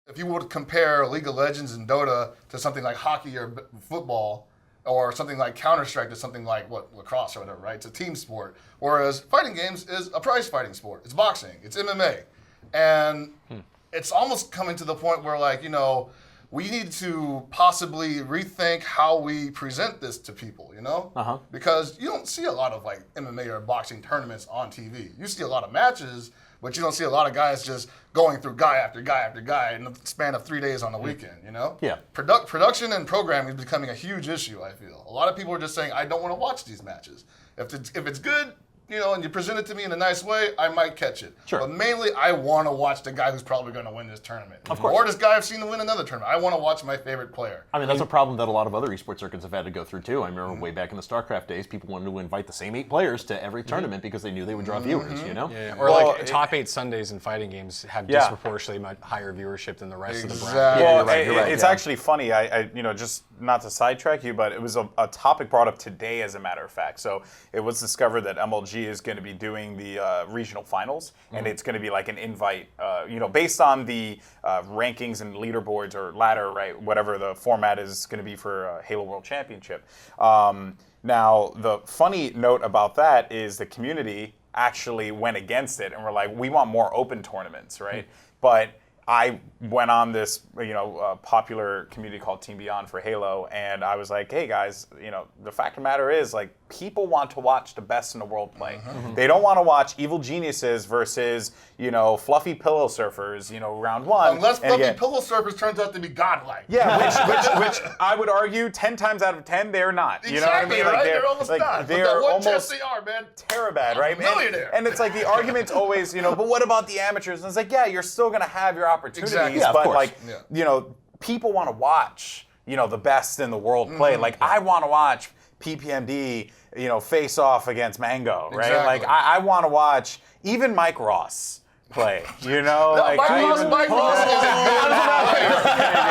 if you would compare League of Legends and Dota to something like hockey or football, or something like Counter-Strike to something like lacrosse or whatever, right? It's a team sport. Whereas fighting games is a prize fighting sport. It's boxing. It's MMA. And it's almost coming to the point where, like, you know, we need to possibly rethink how we present this to people, you know? Because you don't see a lot of, like, MMA or boxing tournaments on TV. You see a lot of matches, but you don't see a lot of guys just going through guy after guy after guy in the span of 3 days on the weekend, you know? Yeah. Production and programming is becoming a huge issue, I feel. A lot of people are just saying, I don't want to watch these matches. If it's good, you know, and you present it to me in a nice way, I might catch it. Sure. But mainly, I want to watch the guy who's probably going to win this tournament. Of course. Or this guy I've seen to win another tournament. I want to watch my favorite player. I mean, that's a problem that a lot of other esports circuits have had to go through, too. I remember way back in the StarCraft days, people wanted to invite the same 8 players to every tournament because they knew they would draw viewers, you know? Yeah. Or like top 8 Sundays in fighting games have disproportionately much higher viewership than the rest of the bracket. Well, you're right. It's actually funny. I you know, just not to sidetrack you, but it was a topic brought up today, as a matter of fact. So it was discovered that MLG is going to be doing the regional finals, and it's going to be like an invite, you know, based on the rankings and leaderboards or ladder, right? Whatever the format is going to be for Halo World Championship. Now, the funny note about that is the community actually went against it and were like, we want more open tournaments, right? But I went on this, you know, popular community called Team Beyond for Halo, and I was like, hey guys, you know, the fact of the matter is, like, people want to watch the best in the world play. They don't want to watch evil geniuses versus, you know, fluffy pillow surfers, you know, round one. Unless fluffy pillow surfers turns out to be godlike. Yeah, which I would argue 10 times out of 10 they're not. You know what I mean? Right? Like They're almost not. They're But what almost chance they are, man. Terabad, right? Millionaire. And it's like the argument's always, you know, but what about the amateurs? And it's like, yeah, you're still going to have your opportunities, Exactly. Yeah, of but course. like, you know, people want to watch, you know, the best in the world play. Like, I want to watch PPMD, you know, face off against Mango, right? Exactly. Like, I want to watch even Mike Ross play, you know? No, like, Mike Ross is a good player.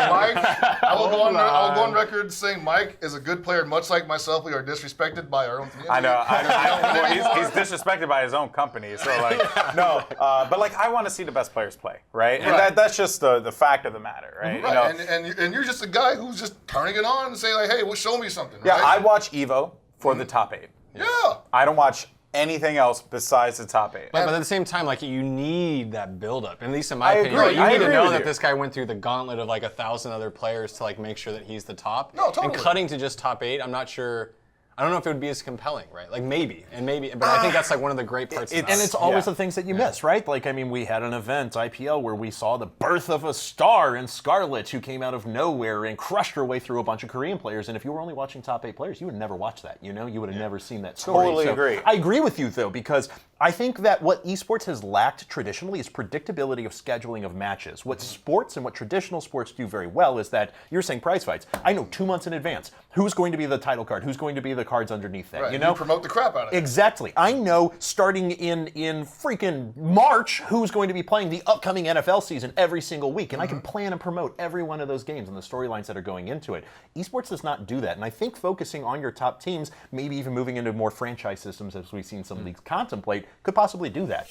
Mike, I will go on record saying Mike is a good player, much like myself. We are disrespected by our own community. I know. Well, he's disrespected by his own company. So, like, no. But, like, I want to see the best players play, right? And that's just the fact of the matter, right? Right. You know? And you're just a guy who's just turning it on and saying, like, hey, well, show me something, Yeah, right? I watch Evo for the top 8. Yeah. I don't watch anything else besides the top 8. But at the same time, like, you need that build-up. At least in my opinion, agree. you I need to agree know with that you. this guy went through the gauntlet of like 1,000 other players to like make sure that he's the top. No, totally. And cutting to just top 8, I'm not sure. I don't know if it would be as compelling, right? Like maybe, but I think that's like one of the great parts of And it. it's always the things that you miss, right? Like, I mean, we had an event, IPL, where we saw the birth of a star in Scarlet who came out of nowhere and crushed her way through a bunch of Korean players. And if you were only watching top 8 players, you would never watch that, you know? You would have never seen that story. Totally agree. I agree with you, though, because I think that what esports has lacked traditionally is predictability of scheduling of matches. What sports and what traditional sports do very well is that you're saying prize fights. I know 2 months in advance who's going to be the title card, who's going to be the cards underneath that. Right. You know, promote the crap out of it. Exactly. I know starting in freaking March who's going to be playing the upcoming NFL season every single week, and I can plan and promote every one of those games and the storylines that are going into it. Esports does not do that, and I think focusing on your top teams, maybe even moving into more franchise systems as we've seen some leagues contemplate, could possibly do that.